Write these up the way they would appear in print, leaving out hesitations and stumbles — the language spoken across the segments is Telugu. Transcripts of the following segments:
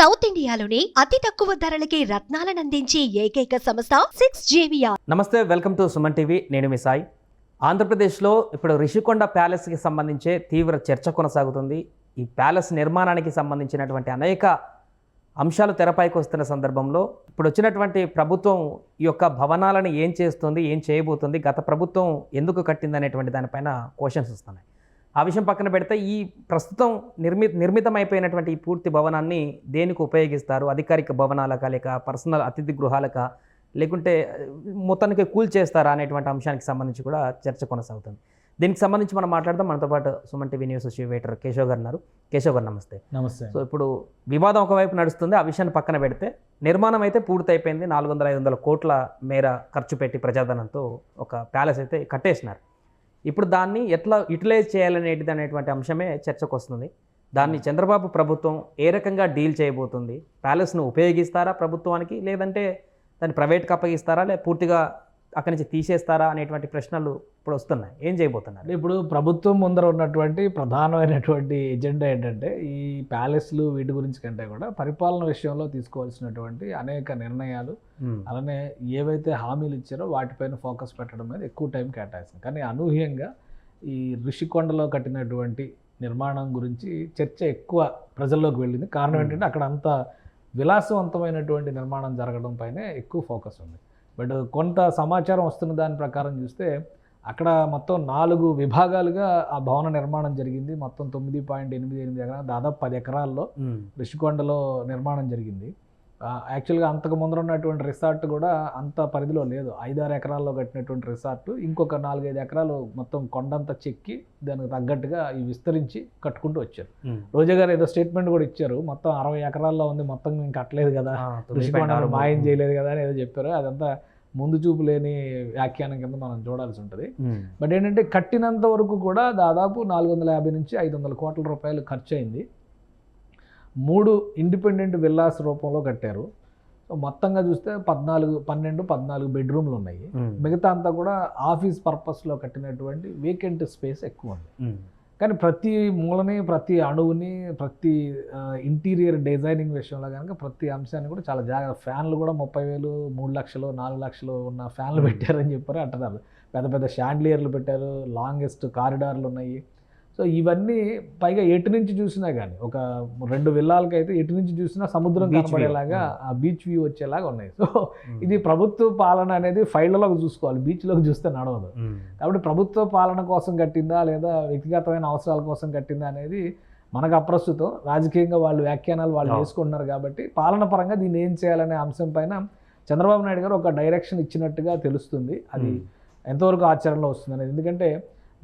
సౌత్ ఇండియాలోని అతి తక్కువ ధరలకి రత్నాలను అందించే ఏకైక సంస్థ 6JVR. నమస్తే, వెల్కమ్ టు సుమన్ టీవీ. నేను మీ సాయి. ఆంధ్రప్రదేశ్లో ఇప్పుడు రిషికొండ ప్యాలెస్కి సంబంధించే తీవ్ర చర్చ కొనసాగుతుంది. ఈ ప్యాలెస్ నిర్మాణానికి సంబంధించినటువంటి అనేక అంశాలు తెరపైకి వస్తున్న సందర్భంలో ఇప్పుడు వచ్చినటువంటి ప్రభుత్వం ఈ యొక్క భవనాలను ఏం చేస్తుంది, ఏం చేయబోతుంది, గత ప్రభుత్వం ఎందుకు కట్టింది అనేటువంటి దానిపైన క్వశ్చన్స్ వస్తున్నాయి. ఆ విషయం పక్కన పెడితే ఈ ప్రస్తుతం నిర్మితమైపోయినటువంటి ఈ పూర్తి భవనాన్ని దేనికి ఉపయోగిస్తారు? అధికారిక భవనాలకా, లేక పర్సనల్ అతిథి గృహాలకా, లేకుంటే మొత్తానికి కూల్చేస్తారా అనేటువంటి అంశానికి సంబంధించి కూడా చర్చ కొనసాగుతుంది. దీనికి సంబంధించి మనం మాట్లాడదాం. మనతో పాటు Suman TV news chief editor Keshav గారు ఉన్నారు. కేశవ్ గారు నమస్తే. నమస్తే. సో ఇప్పుడు వివాదం ఒకవైపు నడుస్తుంది. ఆ విషయాన్ని పక్కన పెడితే నిర్మాణం అయితే పూర్తయిపోయింది. 400-500 కోట్ల మేర ఖర్చు పెట్టి ప్రజాధనంతో ఒక ప్యాలెస్ అయితే కట్టేసినారు. ఇప్పుడు దాన్ని ఎట్లా యూటిలైజ్ చేయాలనేటిది అనేటువంటి అంశమే చర్చకు వస్తుంది. దాన్ని చంద్రబాబు ప్రభుత్వం ఏ రకంగా డీల్ చేయబోతుంది? ప్యాలెస్ను ఉపయోగిస్తారా ప్రభుత్వానికి, లేదంటే దాన్ని ప్రైవేట్కి అప్పగిస్తారా, లేదా పూర్తిగా అక్కడి నుంచి తీసేస్తారా అనేటువంటి ప్రశ్నలు ఇప్పుడు వస్తున్నాయి. ఏం చేయబోతున్నారు? ఇప్పుడు ప్రభుత్వం ముందర ఉన్నటువంటి ప్రధానమైనటువంటి ఎజెండా ఏంటంటే ఈ ప్యాలెస్లు వీటి గురించి కంటే కూడా పరిపాలన విషయంలో తీసుకోవాల్సినటువంటి అనేక నిర్ణయాలు, అలానే ఏవైతే హామీలు ఇచ్చారో వాటిపైన ఫోకస్ పెట్టడం మీద ఎక్కువ టైం కేటాయిస్తుంది. కానీ అనూహ్యంగా ఈ ఋషికొండలో కట్టినటువంటి నిర్మాణం గురించి చర్చ ఎక్కువ ప్రజల్లోకి వెళ్ళింది. కారణం ఏంటంటే అక్కడ అంత విలాసవంతమైనటువంటి నిర్మాణం జరగడం పైనే ఎక్కువ ఫోకస్ ఉంది. బట్ కొంత సమాచారం వస్తున్న దాని ప్రకారం చూస్తే అక్కడ మొత్తం 4 విభాగాలుగా ఆ భవన నిర్మాణం జరిగింది. మొత్తం 9.88 ఎకరాలు, దాదాపు 10 ఎకరాల్లో ఋషికొండలో నిర్మాణం జరిగింది. యాక్చువల్గా అంతకు ముందర ఉన్నటువంటి రిసార్ట్ కూడా అంత పరిధిలో లేదు. 5-6 ఎకరాల్లో కట్టినటువంటి రిసార్ట్ ఇంకొక 4-5 ఎకరాలు మొత్తం కొండంతా చెక్కి దానికి తగ్గట్టుగా ఈ విస్తరించి కట్టుకుంటూ వచ్చారు. రోజా గారు ఏదో స్టేట్మెంట్ కూడా ఇచ్చారు, మొత్తం 60 ఎకరాల్లో ఉంది, మొత్తం మేము కట్టలేదు కదా, ఋషికొండ మాయం చేయలేదు కదా అని ఏదో చెప్పారు. అదంతా ముందు చూపు లేని వ్యాఖ్యానం కింద మనం చూడాల్సి ఉంటుంది. బట్ ఏంటంటే కట్టినంత వరకు కూడా దాదాపు 450-500 కోట్ల రూపాయలు ఖర్చు అయింది. 3 ఇండిపెండెంట్ విల్లాస్ రూపంలో కట్టారు. సో మొత్తంగా చూస్తే 12 బెడ్రూమ్లు ఉన్నాయి. మిగతా అంతా కూడా ఆఫీస్ పర్పస్లో కట్టినటువంటి వేకెంట్ స్పేస్ ఎక్కువ ఉంది. కానీ ప్రతి మూలని, ప్రతి అణువుని, ప్రతి ఇంటీరియర్ డిజైనింగ్ విషయంలో కనుక ప్రతి అంశాన్ని కూడా చాలా జాగ్రత్త, ఫ్యాన్లు కూడా 30,000, 3 లక్షలు, 4 లక్షలు ఉన్న ఫ్యాన్లు పెట్టారని చెప్పారు అంటున్నారు. పెద్ద పెద్ద షాండ్లియర్లు పెట్టారు, లాంగెస్ట్ కారిడార్లు ఉన్నాయి. సో ఇవన్నీ పైగా ఎటు నుంచి చూసినా కానీ ఒక 2 విల్లాలకి అయితే ఎటు నుంచి చూసినా సముద్రం కనపడేలాగా, ఆ బీచ్ వ్యూ వచ్చేలాగా ఉన్నాయి. సో ఇది ప్రభుత్వ పాలన అనేది ఫైళ్ళలోకి చూసుకోవాలి, బీచ్లోకి చూస్తే నడవదు. కాబట్టి ప్రభుత్వ పాలన కోసం కట్టిందా లేదా వ్యక్తిగతమైన అవసరాల కోసం కట్టిందా అనేది మనకు అప్రస్తుతం. రాజకీయంగా వాళ్ళు వ్యాఖ్యానాలు వాళ్ళు చేసుకుంటున్నారు. కాబట్టి పాలన పరంగా దీన్ని ఏం చేయాలనే అంశం పైన చంద్రబాబు నాయుడు గారు ఒక డైరెక్షన్ ఇచ్చినట్టుగా తెలుస్తుంది. అది ఎంతవరకు ఆచరణలో వస్తుంది అనేది, ఎందుకంటే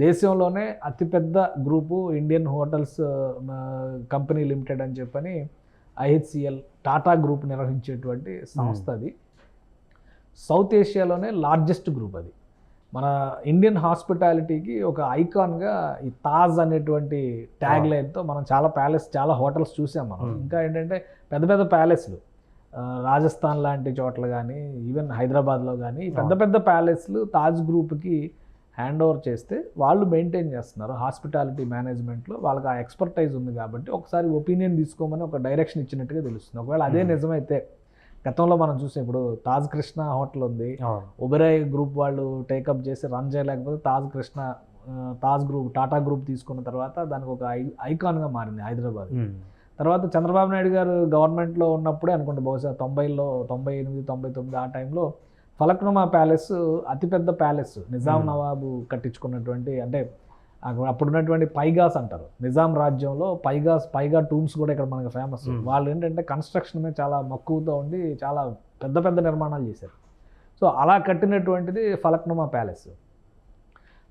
దేశంలోనే అతిపెద్ద group Indian hotels company limited అని చెప్పని IHCL టాటా గ్రూప్ నిర్వహించేటువంటి సంస్థ. అది సౌత్ ఏషియాలోనే లార్జెస్ట్ గ్రూప్. అది మన ఇండియన్ హాస్పిటాలిటీకి ఒక ఐకాన్గా ఈ తాజ్ అనేటువంటి ట్యాగ్ లైన్తో మనం చాలా హోటల్స్ చూసాం మనం. ఇంకా ఏంటంటే పెద్ద పెద్ద ప్యాలెస్లు రాజస్థాన్ లాంటి చోట్ల కానీ, ఈవెన్ హైదరాబాద్లో కానీ పెద్ద పెద్ద ప్యాలెస్లు తాజ్ గ్రూప్కి హ్యాండ్ ఓవర్ చేస్తే వాళ్ళు మెయింటైన్ చేస్తున్నారు. హాస్పిటాలిటీ మేనేజ్మెంట్లో వాళ్ళకి ఆ ఎక్స్పర్టైజ్ ఉంది. కాబట్టి ఒకసారి ఒపీనియన్ తీసుకోమని ఒక డైరెక్షన్ ఇచ్చినట్టుగా తెలుస్తుంది. ఒకవేళ అదే నిజమైతే, గతంలో మనం చూసాం, ఇప్పుడు తాజ్ కృష్ణ హోటల్ ఉంది, ఒబెరాయ్ గ్రూప్ వాళ్ళు టేకప్ చేసి రన్ చేయలేకపోతే తాజ్ గ్రూప్ టాటా గ్రూప్ తీసుకున్న తర్వాత దానికి ఒక ఐకాన్గా మారింది హైదరాబాద్. తర్వాత చంద్రబాబు నాయుడు గారు గవర్నమెంట్లో ఉన్నప్పుడే అనుకుంటే, బహుశా 90లో 98, 99 ఆ టైంలో ఫలక్నుమా ప్యాలెస్ అతిపెద్ద ప్యాలెస్ నిజాం నవాబు కట్టించుకున్నటువంటి, అంటే అప్పుడున్నటువంటి పైగాస్ అంటారు, నిజాం రాజ్యంలో పైగా టూమ్స్ కూడా ఇక్కడ మనకు ఫేమస్. వాళ్ళు ఏంటంటే కన్స్ట్రక్షన్ మీద చాలా మక్కువతో ఉండి చాలా పెద్ద పెద్ద నిర్మాణాలు చేశారు. సో అలా కట్టినటువంటిది ఫలక్నుమా ప్యాలెస్.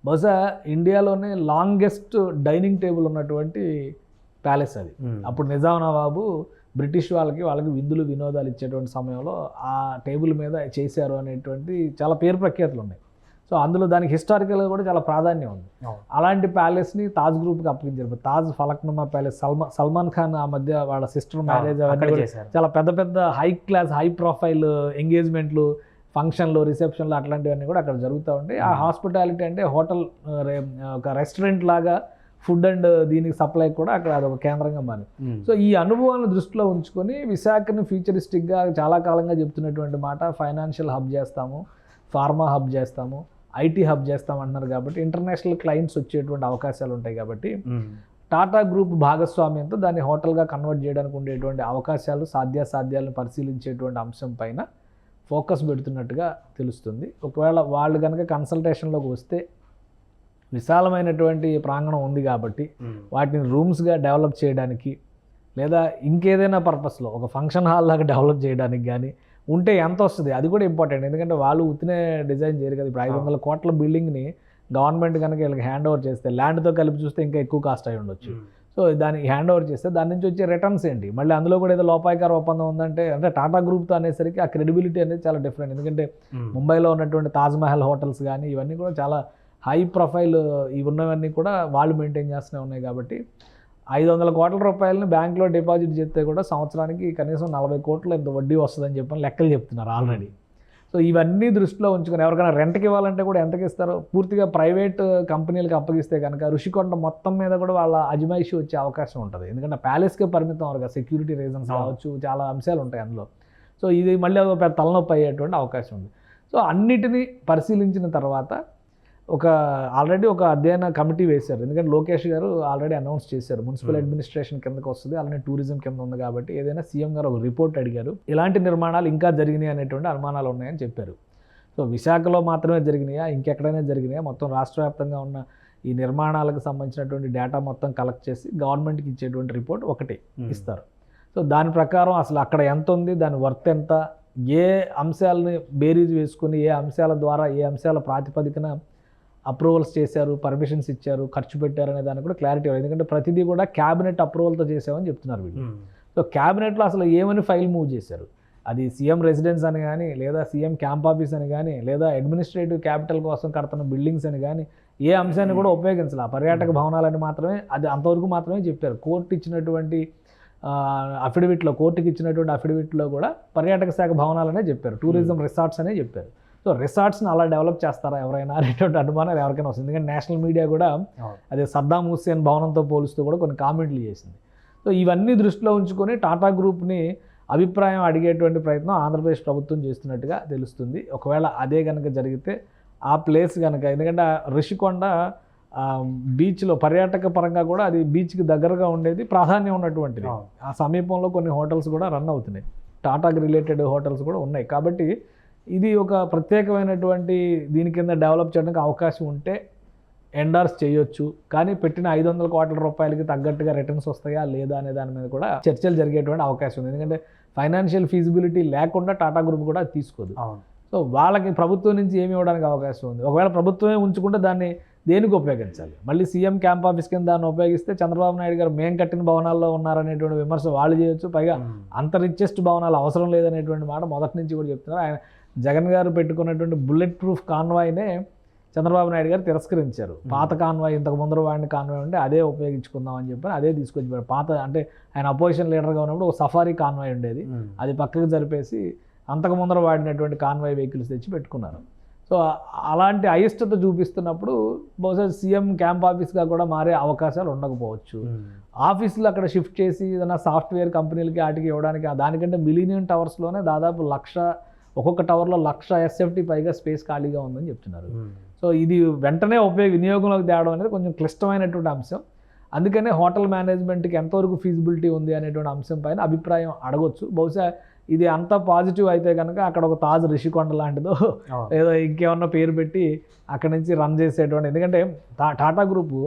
బహుశా ఇండియాలోనే లాంగెస్ట్ డైనింగ్ టేబుల్ ఉన్నటువంటి ప్యాలెస్ అది. అప్పుడు నిజాం నవాబు బ్రిటిష్ వాళ్ళకి విందులు వినోదాలు ఇచ్చేటువంటి సమయంలో ఆ టేబుల్ మీద చేశారు అనేటువంటి చాలా పేరు ప్రఖ్యాతులు ఉన్నాయి. సో అందులో దానికి హిస్టారికల్గా కూడా చాలా ప్రాధాన్యం ఉంది. అలాంటి ప్యాలెస్ని తాజ్ గ్రూప్కి అప్పగించారు. తాజ్ ఫలక్నుమా ప్యాలెస్, సల్మాన్ ఖాన్ ఆ మధ్య వాళ్ళ సిస్టర్ మ్యారేజ్ చాలా పెద్ద పెద్ద హై ప్రొఫైల్ ఎంగేజ్మెంట్లు, ఫంక్షన్లు, రిసెప్షన్లు అట్లాంటివన్నీ కూడా అక్కడ జరుగుతూ ఉంటాయి. ఆ హాస్పిటాలిటీ అంటే హోటల్, ఒక రెస్టారెంట్ లాగా ఫుడ్ అండ్ దీనికి సప్లై కూడా అక్కడ అదొక కేంద్రంగా మారింది. సో ఈ అనుభవాలను దృష్టిలో ఉంచుకొని విశాఖని ఫ్యూచరిస్టిక్గా చాలా కాలంగా చెప్తున్నటువంటి మాట, ఫైనాన్షియల్ హబ్ చేస్తాము, ఫార్మా హబ్ చేస్తాము, ఐటీ హబ్ చేస్తాం అంటున్నారు. కాబట్టి ఇంటర్నేషనల్ క్లయింట్స్ వచ్చేటువంటి అవకాశాలు ఉంటాయి. కాబట్టి టాటా గ్రూప్ భాగస్వామ్యంతో దాన్ని హోటల్గా కన్వర్ట్ చేయడానికి ఉండేటువంటి అవకాశాలు, సాధ్యాసాధ్యాలను పరిశీలించేటువంటి అంశం పైన ఫోకస్ పెడుతున్నట్టుగా తెలుస్తుంది. ఒకవేళ వాళ్ళు కనుక కన్సల్టేషన్లోకి వస్తే విశాలమైనటువంటి ప్రాంగణం ఉంది కాబట్టి వాటిని రూమ్స్గా డెవలప్ చేయడానికి లేదా ఇంకేదైనా పర్పస్లో ఒక ఫంక్షన్ హాల్ లాగా డెవలప్ చేయడానికి కానీ ఉంటే ఎంత వస్తుంది, అది కూడా ఇంపార్టెంట్. ఎందుకంటే వాళ్ళు ఉత్తినే డిజైన్ చేయరు కదా. ఇప్పుడు 500 కోట్ల బిల్డింగ్ని గవర్నమెంట్ కనుక వీళ్ళకి హ్యాండ్ ఓవర్ చేస్తే, ల్యాండ్తో కలిపి చూస్తే ఇంకా ఎక్కువ కాస్ట్ అయి ఉండొచ్చు. సో దాన్ని హ్యాండ్ ఓవర్ చేస్తే దాని నుంచి వచ్చే రిటర్న్స్ ఏంటి, మళ్ళీ అందులో కూడా ఏదో లోపాయకార ఒప్పందం ఉందంటే, అంటే టాటా గ్రూప్తో అనేసరికి ఆ క్రెడిబిలిటీ అనేది చాలా డిఫరెంట్. ఎందుకంటే ముంబైలో ఉన్నటువంటి తాజ్మహల్ హోటల్స్ కానీ ఇవన్నీ కూడా చాలా హై ప్రొఫైల్, ఇవి ఉన్నవన్నీ కూడా వాళ్ళు మెయింటైన్ చేస్తూనే ఉన్నాయి. కాబట్టి 500 కోట్ల రూపాయలని బ్యాంక్లో డిపాజిట్ చేస్తే కూడా సంవత్సరానికి కనీసం 40 కోట్లు ఎంత వడ్డీ వస్తుందని చెప్పని లెక్కలు చెప్తున్నారు ఆల్రెడీ. సో ఇవన్నీ దృష్టిలో ఉంచుకొని ఎవరికైనా రెంట్కి ఇవ్వాలంటే కూడా ఎంతకి ఇస్తారో, పూర్తిగా ప్రైవేట్ కంపెనీలకు అప్పగిస్తే కనుక రుషికొండ మొత్తం మీద కూడా వాళ్ళ అజమాయిషి వచ్చే అవకాశం ఉంటుంది. ఎందుకంటే ప్యాలెస్కే పరిమితం అవరుగా, సెక్యూరిటీ రీజన్స్ కావచ్చు, చాలా అంశాలు ఉంటాయి అందులో. సో ఇది మళ్ళీ ఒక పెద్ద తలనొప్పి అయ్యేటువంటి అవకాశం ఉంది. సో అన్నిటినీ పరిశీలించిన తర్వాత ఆల్రెడీ ఒక అధ్యయన కమిటీ వేశారు. ఎందుకంటే లోకేష్ గారు ఆల్రెడీ అనౌన్స్ చేశారు, మున్సిపల్ అడ్మినిస్ట్రేషన్ కిందకి వస్తుంది, అలానే టూరిజం కింద ఉంది. కాబట్టి ఏదైనా సీఎం గారు ఒక రిపోర్ట్ అడిగారు, ఇలాంటి నిర్మాణాలు ఇంకా జరిగినాయి అనేటువంటి అనుమానాలు ఉన్నాయని చెప్పారు. సో విశాఖలో మాత్రమే జరిగినాయా, ఇంకెక్కడైనా జరిగినాయా, మొత్తం రాష్ట్ర వ్యాప్తంగా ఉన్న ఈ నిర్మాణాలకు సంబంధించినటువంటి డేటా మొత్తం కలెక్ట్ చేసి గవర్నమెంట్కి ఇచ్చేటువంటి రిపోర్ట్ ఒకటి ఇస్తారు. సో దాని ప్రకారం అసలు అక్కడ ఎంత ఉంది, దాని వర్త్ ఎంత, ఏ అంశాలని బేరీజ్ వేసుకుని ఏ అంశాల ద్వారా ఏ అంశాల ప్రాతిపదికన అప్రూవల్స్ చేశారు, పర్మిషన్స్ ఇచ్చారు, ఖర్చు పెట్టారు అనే దానికి కూడా క్లారిటీ. ఎందుకంటే ప్రతిదీ కూడా క్యాబినెట్ అప్రూవల్తో చేసామని చెప్తున్నారు వీళ్ళు. సో క్యాబినెట్లో అసలు ఏమని ఫైల్ మూవ్ చేశారు, అది సీఎం రెసిడెన్స్ అని కానీ, లేదా సీఎం క్యాంప్ ఆఫీస్ అని కానీ, లేదా అడ్మినిస్ట్రేటివ్ క్యాపిటల్ కోసం కడుతున్న బిల్డింగ్స్ అని కానీ, ఏ అంశాన్ని కూడా ఉపయోగించాలి. ఆ పర్యాటక భవనాలని మాత్రమే, అది అంతవరకు మాత్రమే చెప్పారు. కోర్టుకి ఇచ్చినటువంటి అఫిడవిట్లో కూడా పర్యాటక శాఖ భవనాలనే చెప్పారు, టూరిజం రిసార్ట్స్ అనే చెప్పారు. సో రిసార్ట్స్ని అలా డెవలప్ చేస్తారా ఎవరైనా అనేటువంటి అనుమానాలు ఎవరికైనా వస్తుంది. ఎందుకంటే నేషనల్ మీడియా కూడా అదే సద్దాం హుస్సేన్ భవనంతో పోలుస్తూ కూడా కొన్ని కామెంట్లు చేసింది. సో ఇవన్నీ దృష్టిలో ఉంచుకొని టాటా గ్రూప్ని అభిప్రాయం అడిగేటువంటి ప్రయత్నం ఆంధ్రప్రదేశ్ ప్రభుత్వం చేస్తున్నట్టుగా తెలుస్తుంది. ఒకవేళ అదే కనుక జరిగితే ఆ ప్లేస్ కనుక, ఎందుకంటే రిషికొండ బీచ్లో పర్యాటక పరంగా కూడా అది బీచ్కి దగ్గరగా ఉండేది, ప్రాధాన్యం ఉన్నటువంటిది. ఆ సమీపంలో కొన్ని హోటల్స్ కూడా రన్ అవుతున్నాయి, టాటాకి రిలేటెడ్ హోటల్స్ కూడా ఉన్నాయి. కాబట్టి ఇది ఒక ప్రత్యేకమైనటువంటి దీని కింద డెవలప్ చేయడానికి అవకాశం ఉంటే ఎండార్స్ చేయొచ్చు. కానీ పెట్టిన 500 కోట్ల రూపాయలకి తగ్గట్టుగా రిటర్న్స్ వస్తాయా లేదా అనే దాని మీద కూడా చర్చలు జరిగేటువంటి అవకాశం ఉంది. ఎందుకంటే ఫైనాన్షియల్ ఫీజిబిలిటీ లేకుండా టాటా గ్రూప్ కూడా తీసుకోదు. సో వాళ్ళకి ప్రభుత్వం నుంచి ఏమి ఇవ్వడానికి అవకాశం ఉంది. ఒకవేళ ప్రభుత్వమే ఉంచుకుంటే దాన్ని దేనికి ఉపయోగించాలి, మళ్ళీ సీఎం క్యాంప్ ఆఫీస్ కింద దాన్ని ఉపయోగిస్తే చంద్రబాబు నాయుడు గారు మేం కట్టిన భవనాల్లో ఉన్నారనేటువంటి విమర్శ వాళ్ళు చేయొచ్చు. పైగా అంత రిచెస్ట్ భవనాలు అవసరం లేదనేటువంటి మాట మొదటి నుంచి కూడా చెప్తున్నారు. ఆయన జగన్ గారు పెట్టుకున్నటువంటి బుల్లెట్ ప్రూఫ్ కాన్వాయ్నే చంద్రబాబు నాయుడు గారు తిరస్కరించారు. పాత కాన్వాయ్, ఇంతకు ముందర వాడిన కాన్వాయ్ ఉంటే అదే ఉపయోగించుకుందాం అని చెప్పి అదే తీసుకొచ్చి, పాత అంటే ఆయన అపోజిషన్ లీడర్గా ఉన్నప్పుడు ఒక సఫారీ కాన్వాయ్ ఉండేది, అది పక్కకు జరిపేసి అంతకు ముందర వాడినటువంటి కాన్వాయ్ వెహికల్స్ తెచ్చి పెట్టుకున్నారు. సో అలాంటి అయిష్టత చూపిస్తున్నప్పుడు బహుశా సీఎం క్యాంప్ ఆఫీస్గా కూడా మారే అవకాశాలు ఉండకపోవచ్చు. ఆఫీసులు అక్కడ షిఫ్ట్ చేసి ఏదైనా సాఫ్ట్వేర్ కంపెనీలకి వాటికి ఇవ్వడానికి, దానికంటే మిలీనియం టవర్స్లోనే దాదాపు 1,00,000, ఒక్కొక్క టవర్లో 1,00,000 SFT పైగా స్పేస్ ఖాళీగా ఉందని చెప్తున్నారు. సో ఇది వెంటనే వినియోగంలోకి తేవడం అనేది కొంచెం క్లిష్టమైనటువంటి అంశం. అందుకనే హోటల్ మేనేజ్మెంట్కి ఎంతవరకు ఫీజిబిలిటీ ఉంది అనేటువంటి అంశం పైన అభిప్రాయం అడగొచ్చు. బహుశా ఇది అంత పాజిటివ్ అయితే కనుక అక్కడ ఒక తాజ్ రిషికొండ లాంటిదో ఏదో ఇంకేమన్నా పేరు పెట్టి అక్కడి నుంచి రన్ చేసేటువంటి, ఎందుకంటే టాటా గ్రూపు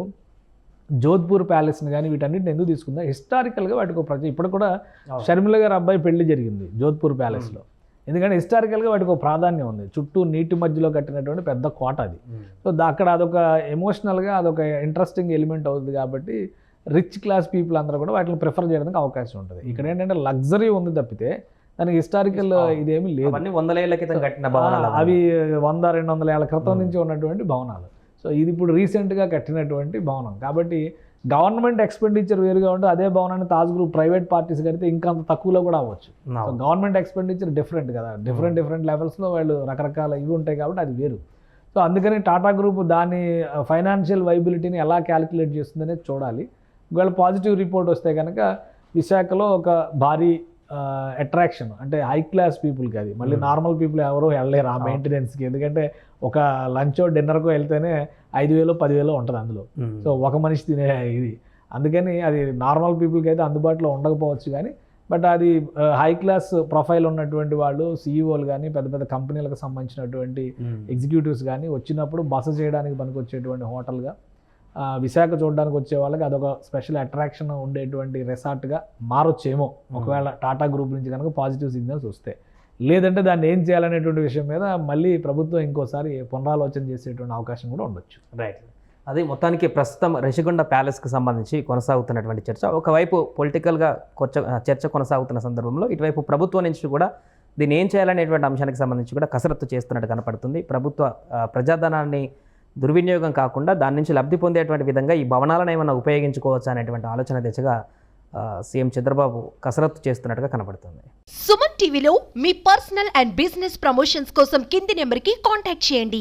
జోధ్పూర్ ప్యాలెస్ని కానీ వీటన్నిటిని ఎందుకు తీసుకుందా, హిస్టారికల్గా వాటికి ఇప్పుడు కూడా షర్మిల గారి అబ్బాయి పెళ్లి జరిగింది జోధ్పూర్ ప్యాలెస్లో. ఎందుకంటే హిస్టారికల్గా వాటికి ఒక ప్రాధాన్యం ఉంది, చుట్టూ నీటి మధ్యలో కట్టినటువంటి పెద్ద కోట అది. సో అక్కడ అదొక ఎమోషనల్గా అదొక ఇంట్రెస్టింగ్ ఎలిమెంట్ అవుతుంది. కాబట్టి రిచ్ క్లాస్ పీపుల్ అందరూ కూడా వాటిని ప్రిఫర్ చేయడానికి అవకాశం ఉంటుంది. ఇక్కడ ఏంటంటే లగ్జరీ ఉంది తప్పితే దానికి హిస్టారికల్ ఇదేమీ లేదు. 100 ఏళ్ల క్రితం కట్టిన భవనాలు, అవి 100-200 ఏళ్ల క్రితం నుంచి ఉన్నటువంటి భవనాలు. సో ఇది ఇప్పుడు రీసెంట్గా కట్టినటువంటి భవనం. కాబట్టి గవర్నమెంట్ ఎక్స్పెండిచర్ వేరుగా ఉంటే అదే భవనాన్ని తాజ్ గ్రూప్ ప్రైవేట్ పార్టీస్ కడితే ఇంకా అంత తక్కువలో కూడా అవ్వచ్చు. సో గవర్నమెంట్ ఎక్స్పెండిచర్ డిఫరెంట్ కదా, డిఫరెంట్ లెవెల్స్లో వాళ్ళు రకరకాల ఇవి ఉంటాయి కాబట్టి అది వేరు. సో అందుకని టాటా గ్రూప్ దాని ఫైనాన్షియల్ వైబిలిటీని ఎలా క్యాలిక్యులేట్ చేస్తుందనేది చూడాలి. ఒకవేళ పాజిటివ్ రిపోర్ట్ వస్తే కనుక విశాఖలో ఒక భారీ అట్రాక్షన్, అంటే హై క్లాస్ పీపుల్కి, అది మళ్ళీ నార్మల్ పీపుల్ ఎవరో వెళ్ళలేరు ఆ మెయింటెనెన్స్కి. ఎందుకంటే ఒక లంచో డిన్నర్కో వెళ్తేనే 5,000 10,000 ఉంటుంది అందులో. సో ఒక మనిషి తినే ఇది, అందుకని అది నార్మల్ పీపుల్కి అయితే అందుబాటులో ఉండకపోవచ్చు. కానీ బట్ అది హై క్లాస్ ప్రొఫైల్ ఉన్నటువంటి వాళ్ళు, సీఈఓలు కానీ, పెద్ద పెద్ద కంపెనీలకు సంబంధించినటువంటి ఎగ్జిక్యూటివ్స్ కానీ వచ్చినప్పుడు బస చేయడానికి పనికి వచ్చేటువంటి హోటల్గా, విశాఖ చూడడానికి వచ్చే వాళ్ళకి అదొక స్పెషల్ అట్రాక్షన్ ఉండేటువంటి రిసార్ట్గా మారొచ్చేమో ఒకవేళ టాటా గ్రూప్ నుంచి కనుక పాజిటివ్ సిగ్నల్స్ వస్తే. లేదంటే దాన్ని ఏం చేయాలనేటువంటి విషయం మీద మళ్ళీ ప్రభుత్వం ఇంకోసారి పునరాలోచన చేసేటువంటి అవకాశం కూడా ఉండొచ్చు. రైట్. అది మొత్తానికి ప్రస్తుతం రిషికొండ ప్యాలెస్కి సంబంధించి కొనసాగుతున్నటువంటి చర్చ. ఒకవైపు పొలిటికల్గా చర్చ కొనసాగుతున్న సందర్భంలో ఇటువైపు ప్రభుత్వం నుంచి కూడా దీన్ని ఏం చేయాలనేటువంటి అంశానికి సంబంధించి కూడా కసరత్తు చేస్తున్నట్టు కనపడుతుంది. ప్రభుత్వ ప్రజాధనాన్ని దుర్వినియోగం కాకుండా దాని నుంచి లబ్ధి పొందేటువంటి విధంగా ఈ భవనాలను ఏమైనా ఉపయోగించుకోవచ్చా అనేటువంటి ఆలోచన దిశగా సీఎం చంద్రబాబు కసరత్తు చేస్తున్నట్టుగా కనపడుతుంది. సుమన్ టీవీలో మీ పర్సనల్ అండ్ బిజినెస్ ప్రమోషన్స్ కోసం కింది నెంబర్కి కాంటాక్ట్ చేయండి.